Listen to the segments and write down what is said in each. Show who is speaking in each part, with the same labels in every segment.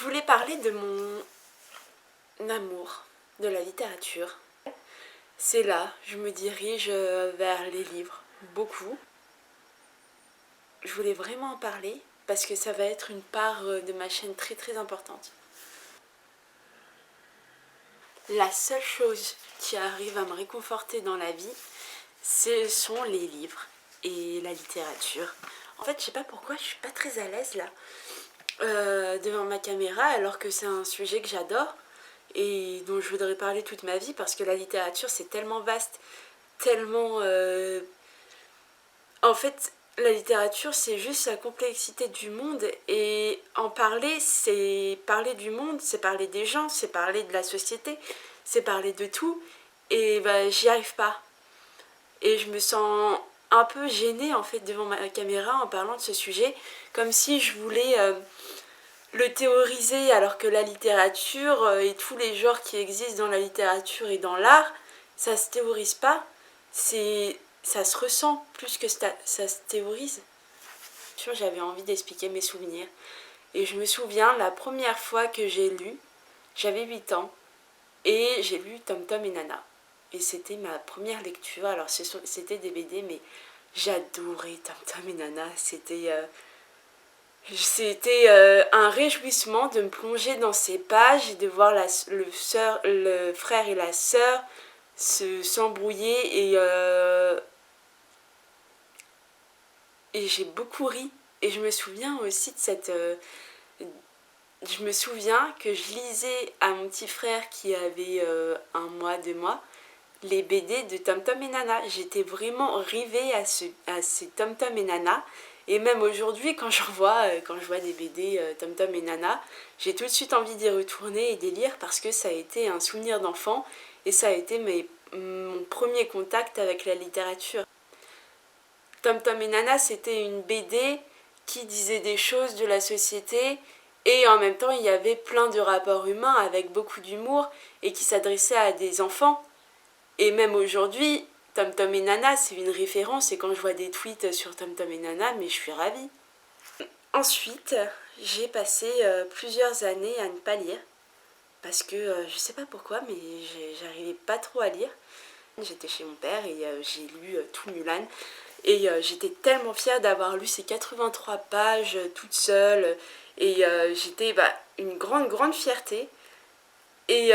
Speaker 1: voulais parler de mon amour de la littérature. C'est là, je me dirige vers les livres, beaucoup. Je voulais vraiment en parler parce que ça va être une part de ma chaîne très très importante. La seule chose qui arrive à me réconforter dans la vie, ce sont les livres et la littérature. En fait, je sais pas pourquoi je suis pas très à l'aise là devant ma caméra alors que c'est un sujet que j'adore et dont je voudrais parler toute ma vie parce que la littérature c'est tellement vaste, tellement... En fait, la littérature c'est juste la complexité du monde et en parler c'est parler du monde, c'est parler des gens, c'est parler de la société, c'est parler de tout et bah, j'y arrive pas. Et je me sens un peu gênée en fait devant ma caméra en parlant de ce sujet, comme si je voulais le théoriser alors que la littérature et tous les genres qui existent dans la littérature et dans l'art, ça se théorise pas, ça se ressent plus que ça se théorise. J'avais envie d'expliquer mes souvenirs. Et je me souviens, la première fois que j'ai lu, j'avais 8 ans, et j'ai lu Tom Tom et Nana. Et c'était ma première lecture, alors c'était des BD, mais j'adorais Tom Tom et Nana, c'était un réjouissement de me plonger dans ces pages et de voir le frère et la sœur s'embrouiller et j'ai beaucoup ri. Et je me souviens aussi de je me souviens que je lisais à mon petit frère qui avait 1 mois, 2 mois, les BD de Tom Tom et Nana. J'étais vraiment rivée à ces Tom Tom et Nana. Et même aujourd'hui, quand je vois des BD Tom Tom et Nana, j'ai tout de suite envie d'y retourner et d'y lire parce que ça a été un souvenir d'enfant et ça a été mon premier contact avec la littérature. Tom Tom et Nana, c'était une BD qui disait des choses de la société et en même temps il y avait plein de rapports humains avec beaucoup d'humour et qui s'adressait à des enfants. Et même aujourd'hui, Tom Tom et Nana, c'est une référence et quand je vois des tweets sur Tom Tom et Nana, mais je suis ravie. Ensuite, j'ai passé plusieurs années à ne pas lire parce que je sais pas pourquoi, mais j'arrivais pas trop à lire. J'étais chez mon père et j'ai lu tout Mulan et j'étais tellement fière d'avoir lu ces 83 pages toute seule et j'étais une grande fierté. Et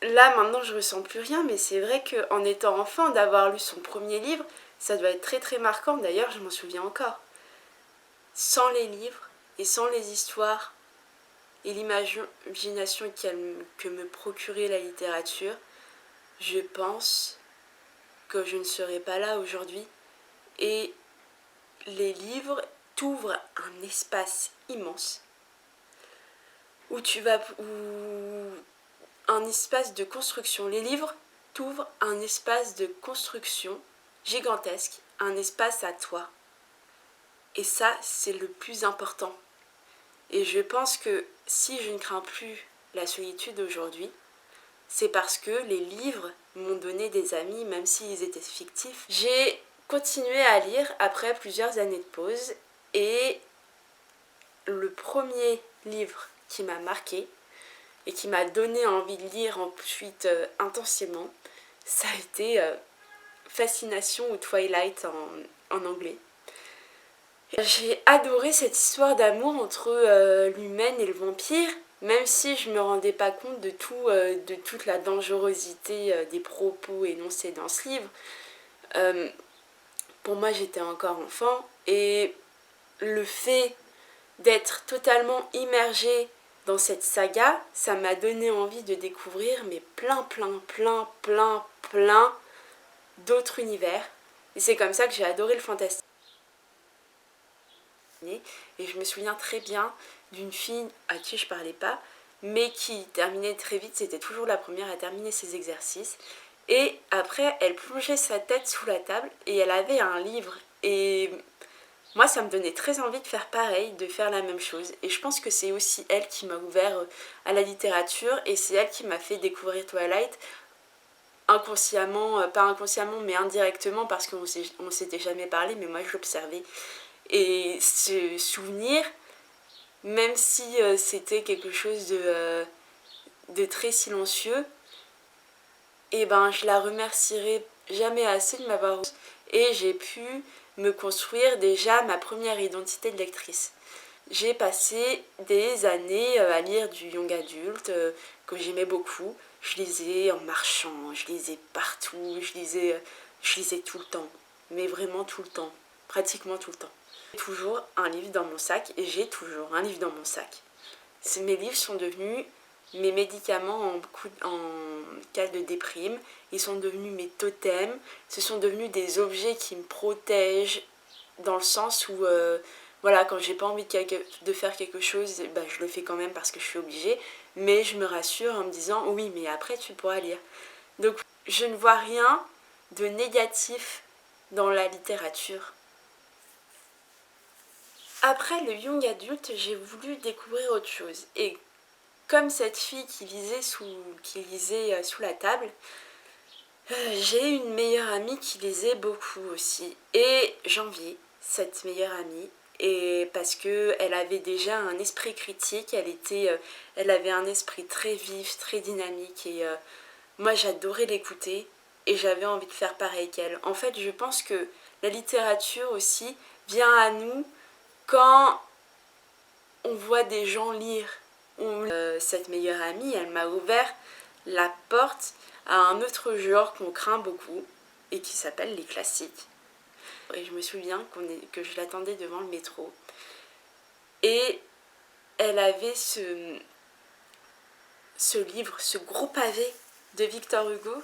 Speaker 1: là maintenant je ressens plus rien, mais c'est vrai qu'en étant enfant, d'avoir lu son premier livre, ça doit être très très marquant. D'ailleurs je m'en souviens encore. Sans les livres et sans les histoires et l'imagination que me procurait la littérature, je pense que je ne serais pas là aujourd'hui. Et les livres t'ouvrent un espace immense où un espace de construction. Les livres t'ouvrent un espace de construction gigantesque, un espace à toi. Et ça, c'est le plus important. Et je pense que si je ne crains plus la solitude aujourd'hui, c'est parce que les livres m'ont donné des amis, même s'ils étaient fictifs. J'ai continué à lire après plusieurs années de pause et le premier livre qui m'a marqué et qui m'a donné envie de lire ensuite intensément, ça a été Fascination ou Twilight en anglais. J'ai adoré cette histoire d'amour entre l'humaine et le vampire, même si je ne me rendais pas compte de toute la dangerosité des propos énoncés dans ce livre. Pour moi, j'étais encore enfant et le fait d'être totalement immergée dans cette saga, ça m'a donné envie de découvrir plein d'autres univers. Et c'est comme ça que j'ai adoré le fantastique. Et je me souviens très bien d'une fille à qui je parlais pas, mais qui terminait très vite, c'était toujours la première à terminer ses exercices. Et après, elle plongeait sa tête sous la table et elle avait un livre. Et moi, ça me donnait très envie de faire pareil, de faire la même chose. Et je pense que c'est aussi elle qui m'a ouvert à la littérature et c'est elle qui m'a fait découvrir Twilight inconsciemment, pas inconsciemment, mais indirectement parce qu'on s'était jamais parlé, mais moi je l'observais. Et ce souvenir, même si c'était quelque chose de très silencieux, et ben je la remercierai jamais assez de m'avoir et j'ai pu me construire déjà ma première identité de lectrice. J'ai passé des années à lire du young adulte que j'aimais beaucoup. Je lisais en marchant, je lisais partout, je lisais tout le temps, mais vraiment tout le temps, pratiquement tout le temps. J'ai toujours un livre dans mon sac et j'ai toujours un livre dans mon sac. Mes livres sont devenus mes médicaments en cas de déprime, ils sont devenus mes totems, ce sont devenus des objets qui me protègent dans le sens où voilà, quand j'ai pas envie de faire quelque chose, bah, je le fais quand même parce que je suis obligée, mais je me rassure en me disant oui, mais après tu pourras lire. Donc je ne vois rien de négatif dans la littérature. Après le young adulte, j'ai voulu découvrir autre chose. Et comme cette fille qui lisait sous la table, j'ai une meilleure amie qui lisait beaucoup aussi. Et j'enviais cette meilleure amie. Et parce que elle avait déjà un esprit critique, elle avait un esprit très vif, très dynamique. Et moi, j'adorais l'écouter. Et j'avais envie de faire pareil qu'elle. En fait, je pense que la littérature aussi vient à nous quand on voit des gens lire. Cette meilleure amie, elle m'a ouvert la porte à un autre genre qu'on craint beaucoup et qui s'appelle les classiques. Et je me souviens que je l'attendais devant le métro. Et elle avait ce livre, ce gros pavé de Victor Hugo,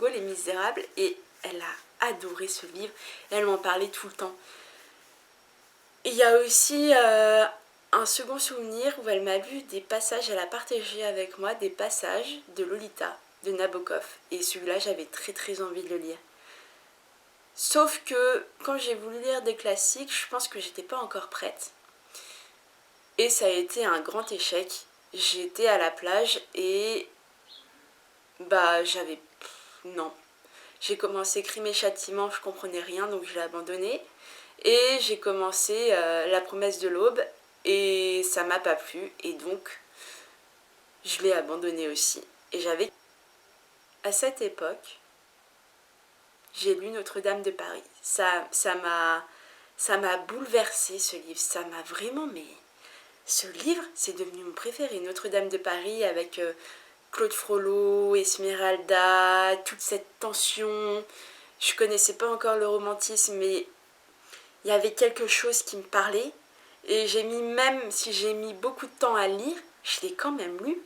Speaker 1: Les Misérables. Et elle a adoré ce livre. Elle m'en parlait tout le temps. Il y a aussi un second souvenir où elle m'a lu des passages, elle a partagé avec moi des passages de Lolita, de Nabokov. Et celui-là, j'avais très très envie de le lire. Sauf que quand j'ai voulu lire des classiques, je pense que j'étais pas encore prête. Et ça a été un grand échec. J'étais à la plage et bah j'avais... non. J'ai commencé Crime et Châtiment, je comprenais rien donc je l'ai abandonné. Et j'ai commencé La Promesse de l'Aube et ça m'a pas plu et donc je l'ai abandonné aussi. Et à cette époque, j'ai lu Notre-Dame de Paris. Ça m'a bouleversée ce livre, ça m'a vraiment... Mais ce livre, c'est devenu mon préféré. Notre-Dame de Paris avec Claude Frollo, Esmeralda, toute cette tension. Je connaissais pas encore le romantisme, mais il y avait quelque chose qui me parlait. Et même si j'ai mis beaucoup de temps à lire, je l'ai quand même lu.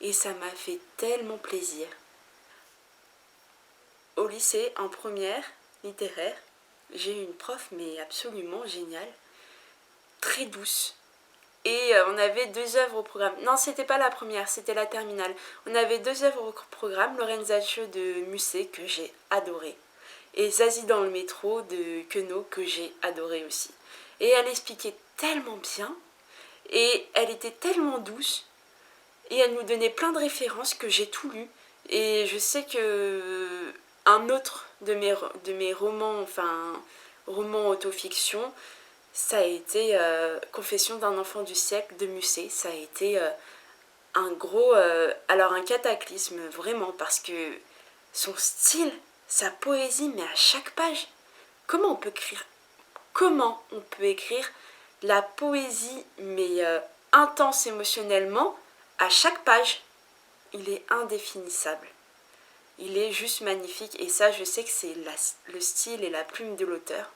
Speaker 1: Et ça m'a fait tellement plaisir. Au lycée, en première littéraire, j'ai eu une prof mais absolument géniale, très douce. Et on avait 2 œuvres au programme. Non, c'était pas la première, c'était la terminale. On avait 2 œuvres au programme, Lorenzaccio de Musset, que j'ai adoré. Et Zazie dans le métro de Queneau, que j'ai adoré aussi. Et elle expliquait tellement bien, et elle était tellement douce, et elle nous donnait plein de références que j'ai tout lu. Et je sais que un autre de mes romans, enfin romans autofiction, ça a été Confession d'un enfant du siècle de Musset. Ça a été un cataclysme vraiment, parce que son style, sa poésie, mais à chaque page, comment on peut écrire la poésie mais intense émotionnellement à chaque page? Il est indéfinissable. Il est juste magnifique et ça, je sais que c'est le style et la plume de l'auteur.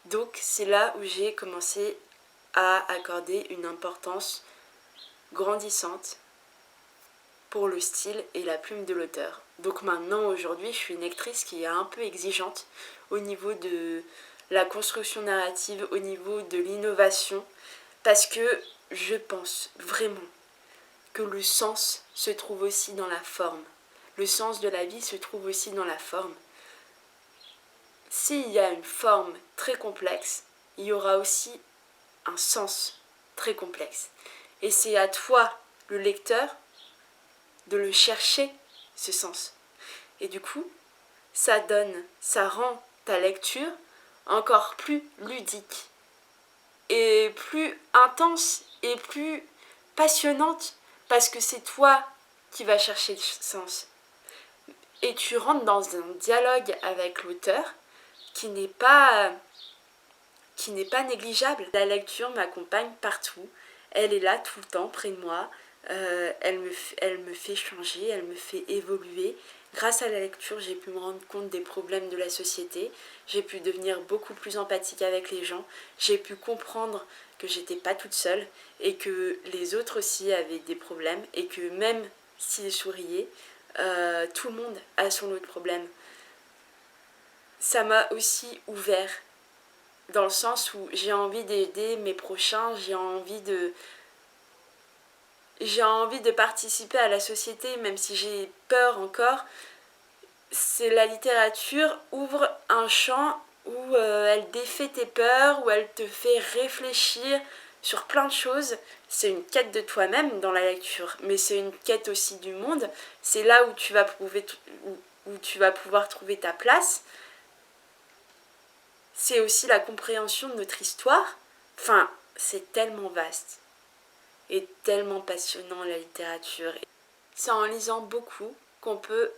Speaker 1: Donc c'est là où j'ai commencé à accorder une importance grandissante pour le style et la plume de l'auteur. Donc maintenant, aujourd'hui, je suis une lectrice qui est un peu exigeante au niveau de la construction narrative, au niveau de l'innovation, parce que je pense vraiment que le sens se trouve aussi dans la forme. Le sens de la vie se trouve aussi dans la forme. S'il y a une forme très complexe, il y aura aussi un sens très complexe. Et c'est à toi, le lecteur, de le chercher, ce sens. Et du coup, ça rend ta lecture encore plus ludique. est plus intense et plus passionnante parce que c'est toi qui vas chercher le sens. Et tu rentres dans un dialogue avec l'auteur qui n'est pas négligeable. La lecture m'accompagne partout. Elle est là tout le temps près de moi. Elle me fait changer, elle me fait évoluer. Grâce à la lecture, j'ai pu me rendre compte des problèmes de la société. J'ai pu devenir beaucoup plus empathique avec les gens. J'ai pu comprendre que j'étais pas toute seule et que les autres aussi avaient des problèmes et que même s'ils souriaient, tout le monde a son lot de problèmes. Ça m'a aussi ouvert dans le sens où j'ai envie d'aider mes prochains, j'ai envie de participer à la société, même si j'ai peur encore. C'est la littérature ouvre un champ où elle défait tes peurs, où elle te fait réfléchir sur plein de choses. C'est une quête de toi-même dans la lecture, mais c'est une quête aussi du monde. C'est là où tu vas pouvoir trouver ta place. C'est aussi la compréhension de notre histoire. Enfin, c'est tellement vaste et tellement passionnant la littérature. C'est en lisant beaucoup qu'on peut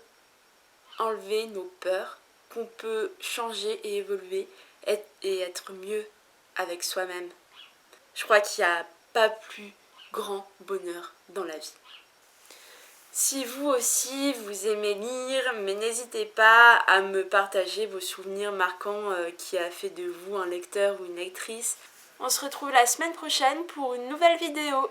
Speaker 1: enlever nos peurs, qu'on peut changer et évoluer et être mieux avec soi-même. Je crois qu'il n'y a pas plus grand bonheur dans la vie. Si vous aussi vous aimez lire, mais n'hésitez pas à me partager vos souvenirs marquants qui a fait de vous un lecteur ou une lectrice. On se retrouve la semaine prochaine pour une nouvelle vidéo.